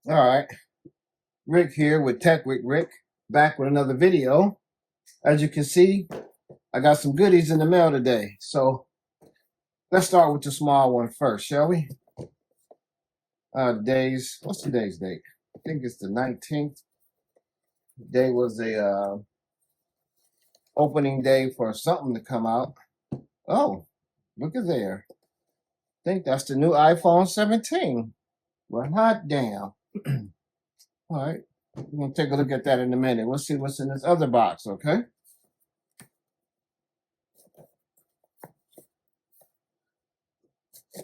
All right, Rick here with Tech with Rick, back with another video. As you can see, I got some goodies in the mail today. So let's start with the small one first, shall we? What's today's date? I think it's the 19th. Today was a opening day for something to come out. Oh, look at there. I think that's the new iPhone 17. Well, hot damn. All right, we're gonna take a look at that in a minute. We'll see what's in this other box, okay?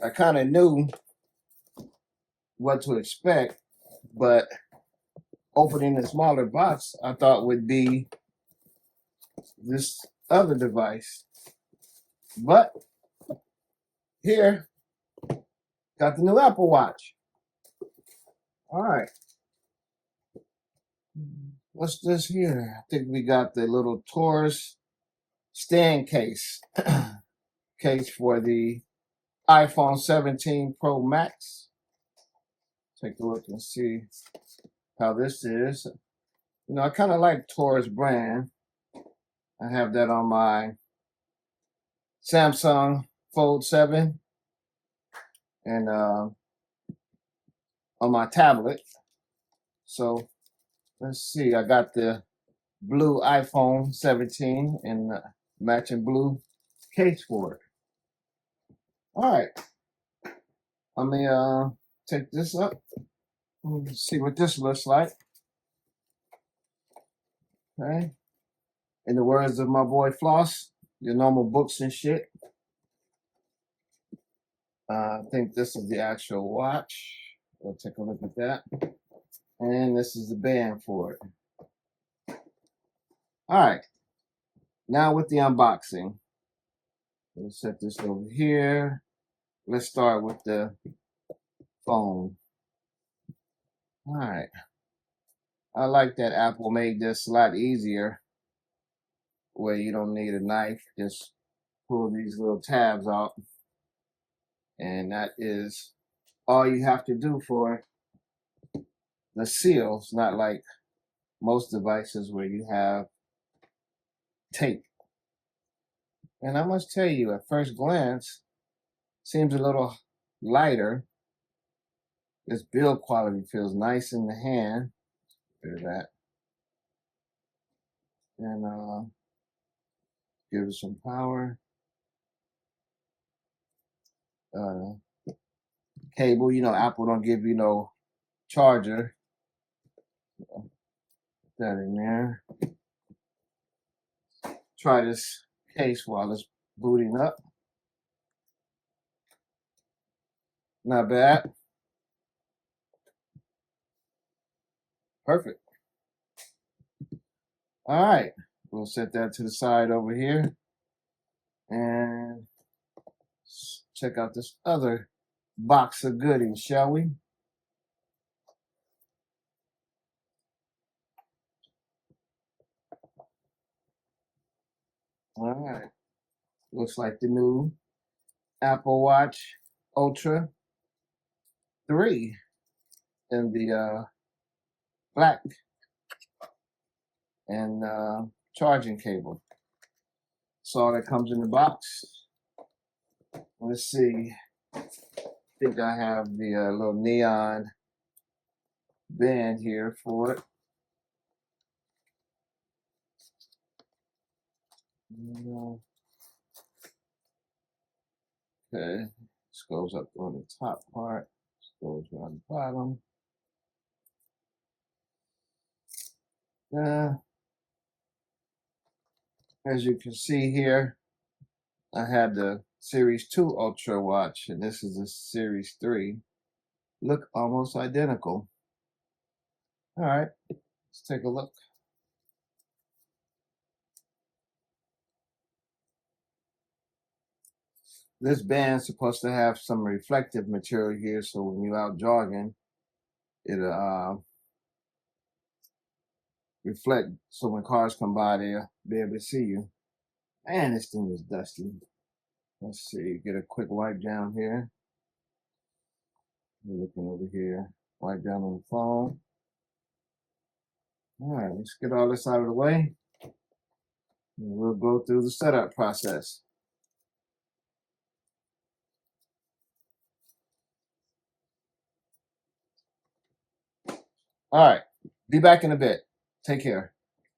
I kind of knew what to expect, but opening the smaller box, I thought would be this other device. But here, got the new Apple Watch. All right. What's this here? I think we got the little Taurus stand case. Case for the iPhone 17 Pro Max. Take a look and see how this is. You know, I kind of like Taurus brand. I have that on my Samsung Fold 7 and on my tablet. So let's see. I got the blue iPhone 17 and matching blue case for it. All right. Let me take this up. Let's see what this looks like. Okay. In the words of my boy Floss, your normal books and shit. I think this is the actual watch. We'll take a look at that. And this is the band for it. All right. Now with the unboxing. We'll set this over here. Let's start with the phone. All right. I like that Apple made this a lot easier where you don't need a knife. Just pull these little tabs out. And that is all you have to do for the seals, not like most devices where you have tape. And I must tell you, at first glance, seems a little lighter. This build quality feels nice in the hand. Look at that. And give it some power. Cable, you know, Apple don't give you no charger. Put that in there. Try this case while it's booting up. Not bad. Perfect. All right. We'll set that to the side over here. And check out this other box of goodies, shall we? All right. Looks like the new Apple Watch Ultra 3 in the black and charging cable. That's all that comes in the box. Let's see. I think I have the little neon band here for it. Okay, this goes up on the top part. This goes on the bottom. As you can see here, I have the Series 2 Ultra watch, and this is the Series 3. Look almost identical. All right, let's take a look. This band's supposed to have some reflective material here, so when you're out jogging, it'll reflect, so when cars come by, they'll be able to see you. Man, this thing is dusty. Let's see, get a quick wipe down here. Looking over here. Wipe down on the phone. All right, let's get all this out of the way. And we'll go through the setup process. All right, be back in a bit. Take care.